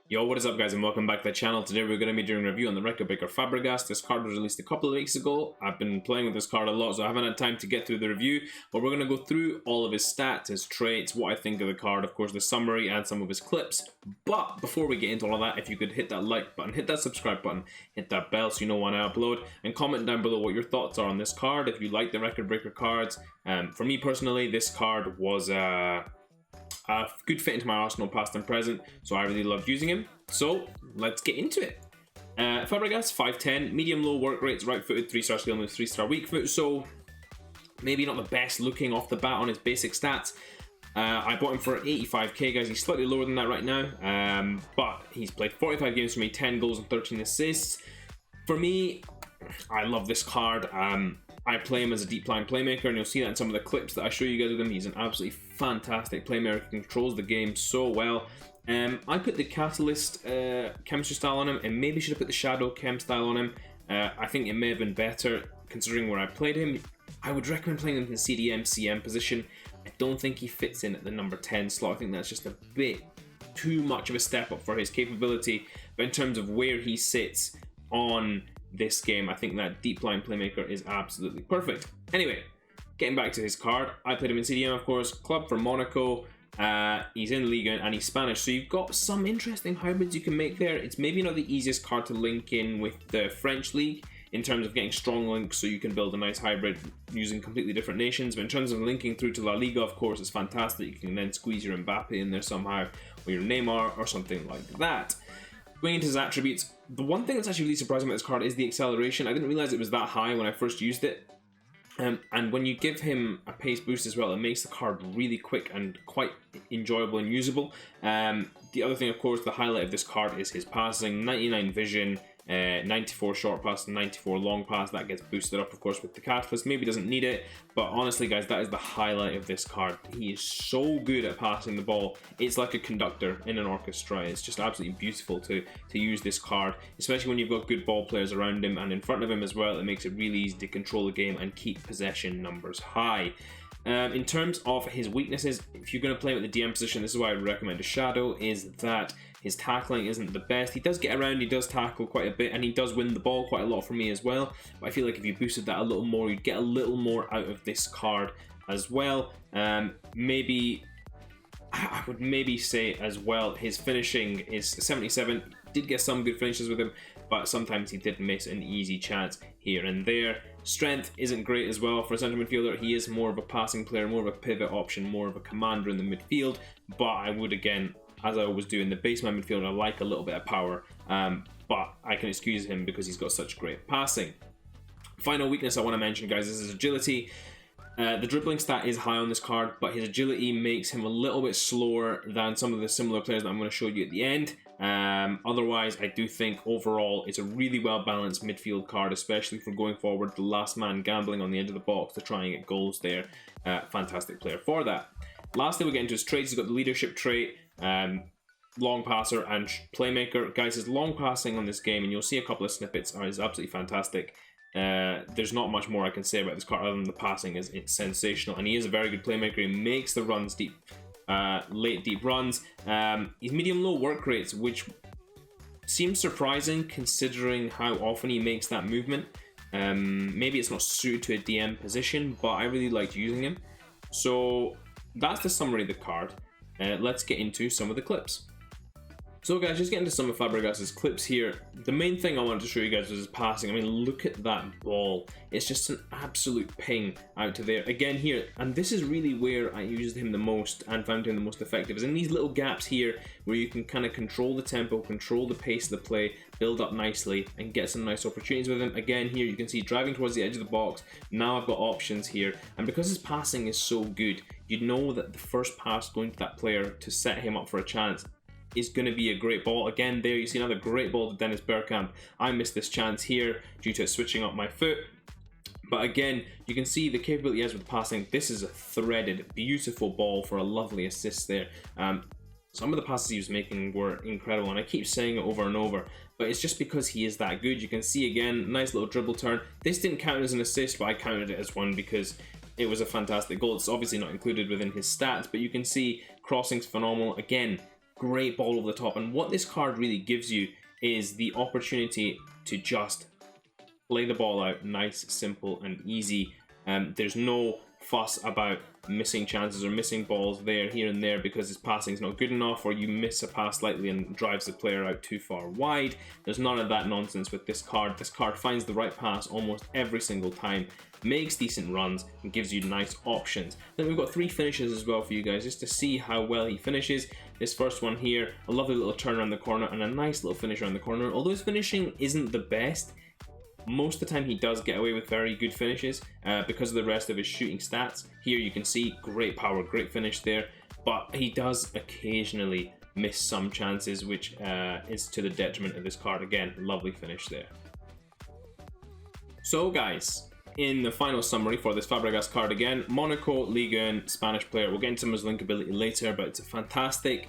Yo, what is up guys and welcome back to the channel. Today we're going to be doing a review on the Record Breaker Fabregas. This card was released a couple of weeks ago. I've been playing with this card a lot, so I haven't had time to get through the review, but we're going to go through all of his stats, his traits, what I think of the card, of course the summary and some of his clips. But before we get into all of that, if you could hit that like button, hit that subscribe button, hit that bell so you know when I upload, and comment down below what your thoughts are on this card, if you like the Record Breaker cards. For me personally, this card was a good fit into my arsenal past and present, so I really loved using him. So let's get into it. Fabregas, 5'10", medium-low work rates, right-footed, 3-star skill moves, 3-star weak foot, so maybe not the best looking off the bat on his basic stats. I bought him for 85k, guys. He's slightly lower than that right now, but he's played 45 games for me, 10 goals and 13 assists. For me, I love this card. I play him as a deep line playmaker, and you'll see that in some of the clips that I show you guys with him. He's an absolutely fantastic playmaker, controls the game so well. I put the Catalyst chemistry style on him, and maybe should have put the Shadow chem style on him. I think it may have been better considering where I played him. I would recommend playing him in the CDM, CM position. I don't think he fits in at the number 10 slot. I think that's just a bit too much of a step up for his capability. But in terms of where he sits on this game, I think that deep line playmaker is absolutely perfect. Anyway, getting back to his card, I played him in CDM, of course, club for Monaco. He's in Liga and he's Spanish, so you've got some interesting hybrids you can make there. It's maybe not the easiest card to link in with the French league in terms of getting strong links, so you can build a nice hybrid using completely different nations. But in terms of linking through to La Liga, of course, it's fantastic. You can then squeeze your Mbappe in there somehow, or your Neymar, or something like that. Going into his attributes, the one thing that's actually really surprising about this card is the acceleration. I didn't realize it was that high when I first used it. And when you give him a pace boost as well, it makes the card really quick and quite enjoyable and usable. The other thing, of course, the highlight of this card is his passing. 99 vision, 94 short pass, 94 long pass. That gets boosted up, of course, with the Catalyst. Maybe doesn't need it, but honestly, guys, that is the highlight of this card. He is so good at passing the ball. It's like a conductor in an orchestra. It's just absolutely beautiful to use this card, especially when you've got good ball players around him and in front of him as well. It makes it really easy to control the game and keep possession numbers high. In terms of his weaknesses, if you're going to play with the DM position, this is why I would recommend a Shadow, is that his tackling isn't the best. He does get around, he does tackle quite a bit, and he does win the ball quite a lot for me as well. But I feel like if you boosted that a little more, you'd get a little more out of this card as well. Maybe I would maybe say as well, his finishing is 77. Did get some good finishes with him, but sometimes he did miss an easy chance here and there. Strength isn't great as well for a centre midfielder. He is more of a passing player, more of a pivot option, more of a commander in the midfield. But I would, again, as I always do in the baseman midfield, I like a little bit of power. But I can excuse him because he's got such great passing. Final weakness I want to mention, guys, is his agility. The dribbling stat is high on this card, but his agility makes him a little bit slower than some of the similar players that I'm going to show you at the end. Otherwise, I do think overall it's a really well-balanced midfield card, especially for going forward, the last man gambling on the edge of the box to try and get goals there. Fantastic player for that. Lastly, we get into his traits. He's got the leadership trait, long passer and playmaker. Guys, his long passing on this game, and you'll see a couple of snippets, is absolutely fantastic. There's not much more I can say about this card other than the passing is it's sensational, and he is a very good playmaker. He makes the runs deep, late deep runs. He's medium-low work rates, which seems surprising considering how often he makes that movement. Maybe it's not suited to a DM position, but I really liked using him. So that's the summary of the card. Let's get into some of the clips. So guys, just getting to some of Fabregas's clips here. The main thing I wanted to show you guys was his passing. I mean, look at that ball. It's just an absolute ping out to there. Again here, and this is really where I used him the most and found him the most effective, is in these little gaps here where you can kind of control the tempo, control the pace of the play, build up nicely, and get some nice opportunities with him. Again here, you can see driving towards the edge of the box. Now I've got options here, and because his passing is so good, you know that the first pass going to that player to set him up for a chance is going to be a great ball. Again, there you see another great ball to Dennis Bergkamp. I missed this chance here due to switching up my foot. But again, you can see the capability he has with passing. This is a threaded, beautiful ball for a lovely assist there. Some of the passes he was making were incredible, and I keep saying it over and over, but it's just because he is that good. You can see again, nice little dribble turn. This didn't count as an assist, but I counted it as one because it was a fantastic goal. It's obviously not included within his stats, but you can see crossing's phenomenal. Again, great ball over the top. And what this card really gives you is the opportunity to just play the ball out nice, simple, and easy. There's no fuss about missing chances or missing balls there, here, and there because his passing's not good enough, or you miss a pass slightly and drives the player out too far wide. There's none of that nonsense with this card. This card finds the right pass almost every single time, makes decent runs, and gives you nice options. Then we've got 3 finishes as well for you guys, just to see how well he finishes. This first one here, a lovely little turn around the corner and a nice little finish around the corner. Although his finishing isn't the best, most of the time he does get away with very good finishes because of the rest of his shooting stats. Here you can see great power, great finish there, but he does occasionally miss some chances, which is to the detriment of this card. Again, lovely finish there. So guys, in the final summary for this Fabregas card again, Monaco, Ligue 1, Spanish player. We'll get into his link ability later, but it's a fantastic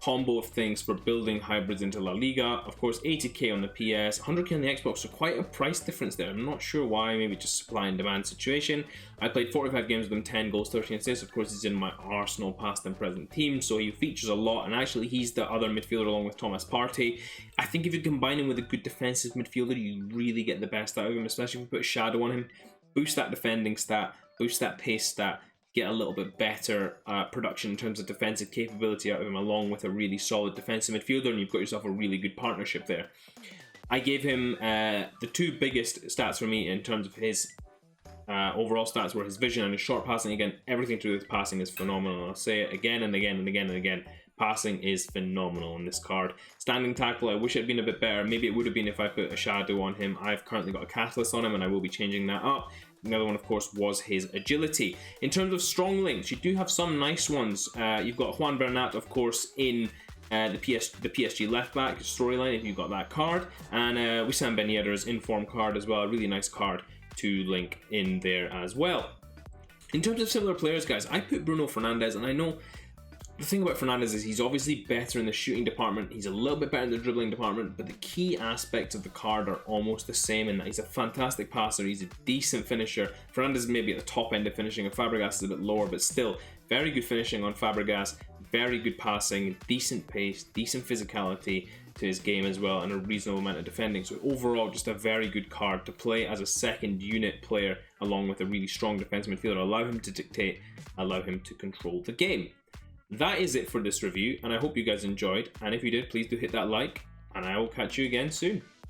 combo of things for building hybrids into La Liga. Of course, 80k on the PS, 100k on the Xbox, so quite a price difference there. I'm not sure why, maybe just supply and demand situation. I played 45 games with him, 10 goals, 13 assists. Of course, he's in my Arsenal past and present team, so he features a lot, and actually he's the other midfielder along with Thomas Partey. I think if you combine him with a good defensive midfielder, you really get the best out of him, especially if you put a shadow on him. Boost that defending stat, boost that pace stat, get a little bit better production in terms of defensive capability out of him, along with a really solid defensive midfielder, and you've got yourself a really good partnership there. I gave him the 2 biggest stats for me in terms of his overall stats were his vision and his short passing. Again, everything to do with passing is phenomenal. I'll say it again and again and again and again. Passing is phenomenal on this card. Standing tackle, I wish it had been a bit better. Maybe it would have been if I put a shadow on him. I've currently got a catalyst on him, and I will be changing that up. Another one, of course, was his agility. In terms of strong links, you do have some nice ones. You've got Juan Bernat, of course, in the PSG left back storyline, if you've got that card, and Wissam Ben Yedder's inform card as well, a really nice card to link in there as well. In terms of similar players, guys, I put Bruno Fernandes, and I know the thing about Fernandes is he's obviously better in the shooting department, he's a little bit better in the dribbling department, but the key aspects of the card are almost the same in that he's a fantastic passer, he's a decent finisher. Fernandes is maybe at the top end of finishing, and Fabregas is a bit lower, but still very good finishing on Fabregas, very good passing, decent pace, decent physicality to his game as well, and a reasonable amount of defending. So overall, just a very good card to play as a second unit player, along with a really strong defensive midfielder. Allow him to dictate, allow him to control the game. That is it for this review, and I hope you guys enjoyed, and if you did, please do hit that like, and I will catch you again soon.